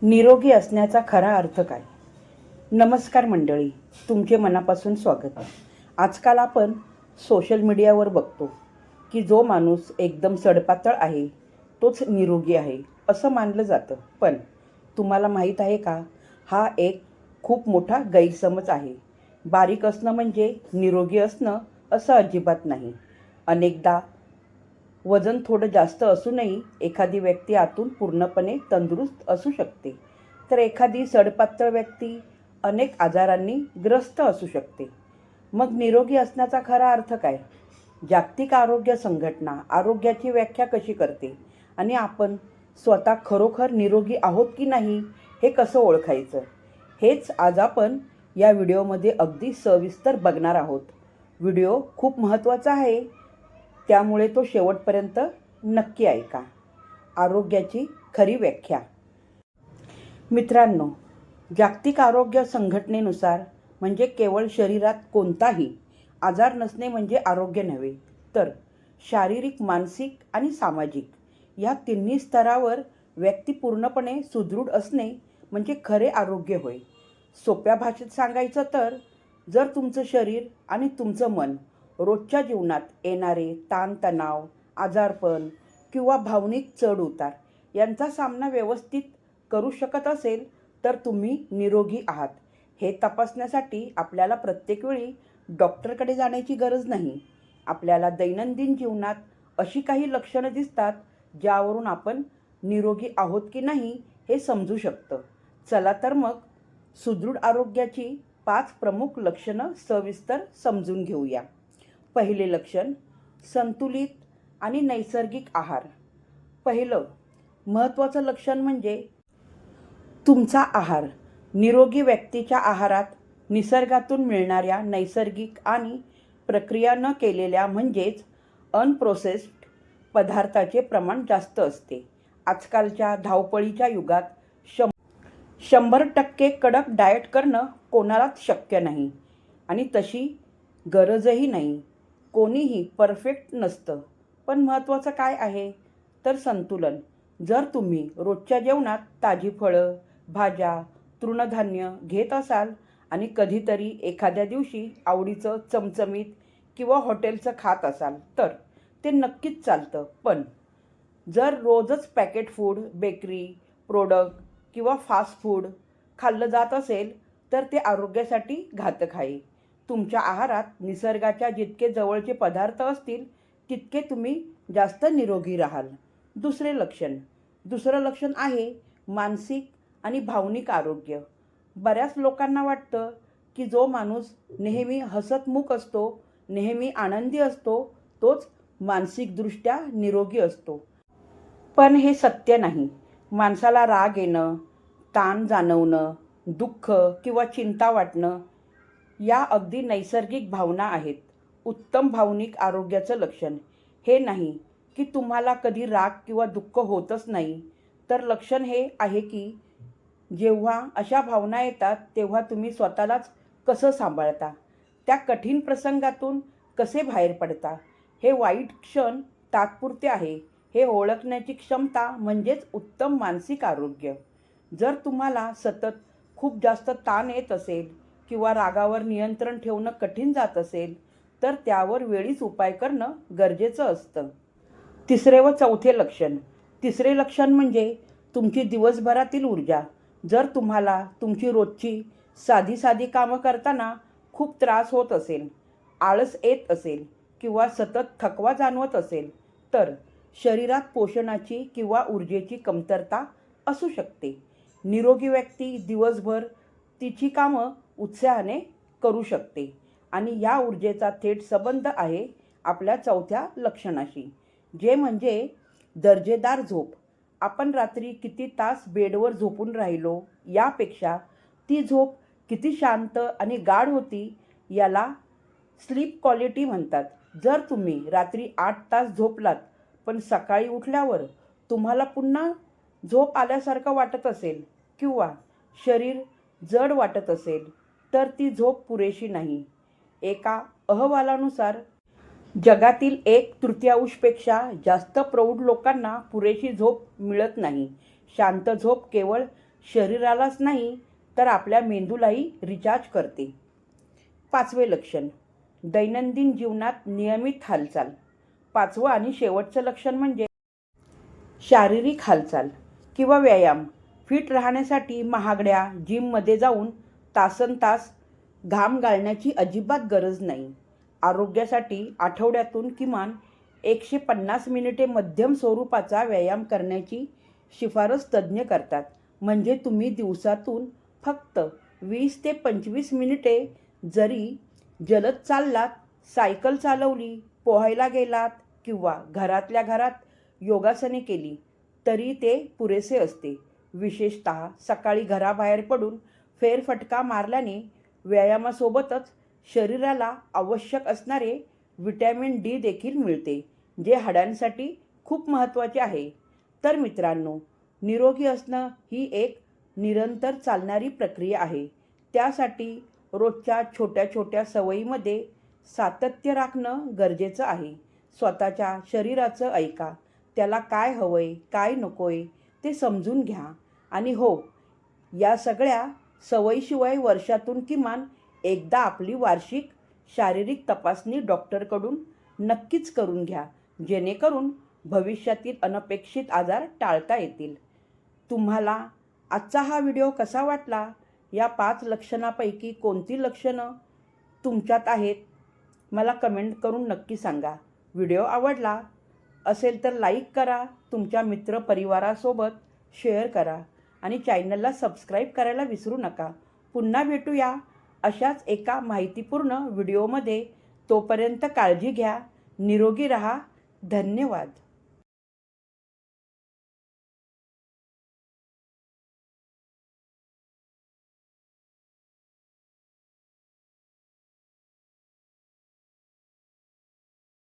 निरोगी असण्याचा खरा अर्थ काय? नमस्कार मंडळी, तुमचे मनापासून स्वागत. आजकाल आपण सोशल मीडियावर बघतो की जो माणूस एकदम सडपातळ आहे तोच निरोगी आहे असं मानलं जातं. पण तुम्हाला माहीत आहे का, हा एक खूप मोठा गैरसमज आहे. बारीक असणं म्हणजे निरोगी असणं असं अजिबात नाही. अनेकदा वजन थोडं जास्त असूनही एखादी व्यक्ती आतून पूर्णपणे तंदुरुस्त असू शकते, तर एखादी सडपातळ व्यक्ती अनेक आजारांनी ग्रस्त असू शकते. मग निरोगी असण्याचा खरा अर्थ काय? जागतिक आरोग्य संघटना आरोग्याची व्याख्या कशी करते आणि आपण स्वतः खरोखर निरोगी आहोत की नाही हे कसं ओळखायचं, हेच आज आपण या व्हिडिओमध्ये अगदी सविस्तर बघणार आहोत. व्हिडिओ खूप महत्त्वाचा आहे, त्यामुळे तो शेवटपर्यंत नक्की ऐका. आरोग्याची खरी व्याख्या. मित्रांनो, जागतिक आरोग्य संघटनेनुसार म्हणजे केवळ शरीरात कोणताही आजार नसणे म्हणजे आरोग्य नव्हे, तर शारीरिक, मानसिक आणि सामाजिक या तिन्ही स्तरावर व्यक्ती पूर्णपणे सुदृढ असणे म्हणजे खरे आरोग्य होय. सोप्या भाषेत सांगायचं तर, जर तुमचं शरीर आणि तुमचं मन रोजच्या जीवनात येणारे ताणतणाव, आजारपण किंवा भावनिक चढउतार यांचा सामना व्यवस्थित करू शकत असेल तर तुम्ही निरोगी आहात. हे तपासण्यासाठी आपल्याला प्रत्येक वेळी डॉक्टरकडे जाण्याची गरज नाही. आपल्याला दैनंदिन जीवनात अशी काही लक्षणं दिसतात ज्यावरून आपण निरोगी आहोत की नाही हे समजू शकतं. चला तर मग सुदृढ आरोग्याची 5 प्रमुख लक्षणं सविस्तर समजून घेऊया. पहिले लक्षण, संतुलित आणि नैसर्गिक आहार. पहिलं महत्त्वाचं लक्षण म्हणजे तुमचा आहार. निरोगी व्यक्तीच्या आहारात निसर्गातून मिळणाऱ्या नैसर्गिक आणि प्रक्रिया न केलेल्या म्हणजेच अनप्रोसेस्ड पदार्थाचे प्रमाण जास्त असते. आजकालच्या धावपळीच्या युगात 100% कडक डाएट करणं कोणालाच शक्य नाही आणि तशी गरजही नाही. कोणीही परफेक्ट नसतं. पण महत्त्वाचं काय आहे तर संतुलन. जर तुम्ही रोजच्या जेवणात ताजी फळं, भाज्या, तृणधान्य घेत असाल आणि कधीतरी एखाद्या दिवशी आवडीचं चमचमीत किंवा हॉटेलचं खात असाल तर ते नक्कीच चालतं. पण जर रोजच पॅकेट फूड, बेकरी प्रोडक्ट किंवा फास्ट फूड खाल्लं जात असेल तर ते आरोग्यासाठी घातक आहे. तुमच्या आहारात निसर्गाच्या जितके जवळचे पदार्थ असतील तितके तुम्ही जास्त निरोगी राहाल. दुसरं लक्षण आहे मानसिक आणि भावनिक आरोग्य. बऱ्याच लोकांना वाटतं की जो माणूस नेहमी हसतमुख असतो, नेहमी आनंदी असतो, तोच मानसिकदृष्ट्या निरोगी असतो. पण हे सत्य नाही. माणसाला राग येणं, ताण जाणवणं, दुःख किंवा चिंता वाटणं या अगदी नैसर्गिक भावना आहेत. उत्तम भावनिक आरोग्याचं लक्षण हे नाही की तुम्हाला कधी राग किंवा दुःख होतच नाही, तर लक्षण हे आहे की जेव्हा अशा भावना येतात तेव्हा तुम्ही स्वतःलाच कसं सांभाळता, त्या कठीण प्रसंगातून कसे बाहेर पडता. हे वाईट क्षण तात्पुरते आहे हे ओळखण्याची क्षमता म्हणजेच उत्तम मानसिक आरोग्य. जर तुम्हाला सतत खूप जास्त ताण येत असेल किंवा रागावर नियंत्रण ठेवणं कठीण जात असेल तर त्यावर वेळीच उपाय करणं गरजेचं असतं. तिसरे लक्षण म्हणजे तुमची दिवसभरातील ऊर्जा. जर तुम्हाला तुमची रोजची साधी कामं करताना खूप त्रास होत असेल, आळस येत असेल किंवा सतत थकवा जाणवत असेल तर शरीरात पोषणाची किंवा ऊर्जेची कमतरता असू शकते. निरोगी व्यक्ती दिवसभर तिची कामं उत्साहाने करू शकते आणि या ऊर्जेचा थेट संबंध आहे आपल्या चौथ्या लक्षणाशी, जे म्हणजे दर्जेदार झोप. आपण रात्री किती तास बेडवर झोपून राहिलो यापेक्षा ती झोप किती शांत आणि गाढ होती याला स्लीप क्वालिटी म्हणतात. जर तुम्ही रात्री 8 तास झोपलात पण सकाळी उठल्यावर तुम्हाला पुन्हा झोप आल्यासारखं वाटत असेल किंवा शरीर जड वाटत असेल तर ती झोप पुरेशी नाही. एका अहवालानुसार जगातील 1/3पेक्षा जास्त प्रौढ लोकांना पुरेशी झोप मिळत नाही. शांत झोप केवळ शरीरालाच नाही तर आपल्या मेंदूलाही रिचार्ज करते. 5वे लक्षण, दैनंदिन जीवनात नियमित हालचाल. 5वं आणि शेवटचं लक्षण म्हणजे शारीरिक हालचाल किंवा व्यायाम. फिट राहण्यासाठी महागड्या जिममध्ये जाऊन तासनतास घाम गाळण्याची अजिबात गरज नाही. आरोग्यासाठी आठवड्यातून किमान 150 मिनिटे मध्यम स्वरूपाचा व्यायाम करण्याची शिफारस तज्ज्ञ करतात. म्हणजे तुम्ही दिवसातून फक्त 20 ते 25 मिनिटे जरी जलद चाललात, सायकल चालवली, पोहायला गेलात किंवा घरातल्या घरात योगासने केली तरी ते पुरेसे असते. विशेषतः सकाळी घराबाहेर पडून फेरफटका मारल्याने व्यायामासोबतच शरीराला आवश्यक असणारे व्हिटॅमिन डी देखील मिळते, जे हाडांसाठी खूप महत्त्वाचे आहे. तर मित्रांनो, निरोगी असणं ही एक निरंतर चालणारी प्रक्रिया आहे. त्यासाठी रोजच्या छोट्या छोट्या सवयीमध्ये सातत्य राखणं गरजेचं आहे. स्वतःच्या शरीराचं ऐका, त्याला काय हवंय, काय नकोय ते समजून घ्या. आणि हो, या सगळ्या सवयीशिवाय वर्षातून किमान एकदा आपली वार्षिक शारीरिक तपासणी डॉक्टरकडून नक्कीच करून घ्या, जेणेकरून भविष्यातील अनपेक्षित आजार टाळता येतील. तुम्हाला आजचा हा व्हिडिओ कसा वाटला? या 5 लक्षणापैकी कोणती लक्षणं तुमच्यात आहेत? मला कमेंट करून नक्की सांगा. व्हिडिओ आवडला असेल तर लाईक करा, तुमच्या मित्रपरिवारासोबत शेअर करा आणि चॅनलला सबस्क्राईब करायला विसरू नका. पुन्हा भेटूया अशाच एका माहितीपूर्ण व्हिडिओमध्ये. तोपर्यंत काळजी घ्या, निरोगी राहा. धन्यवाद.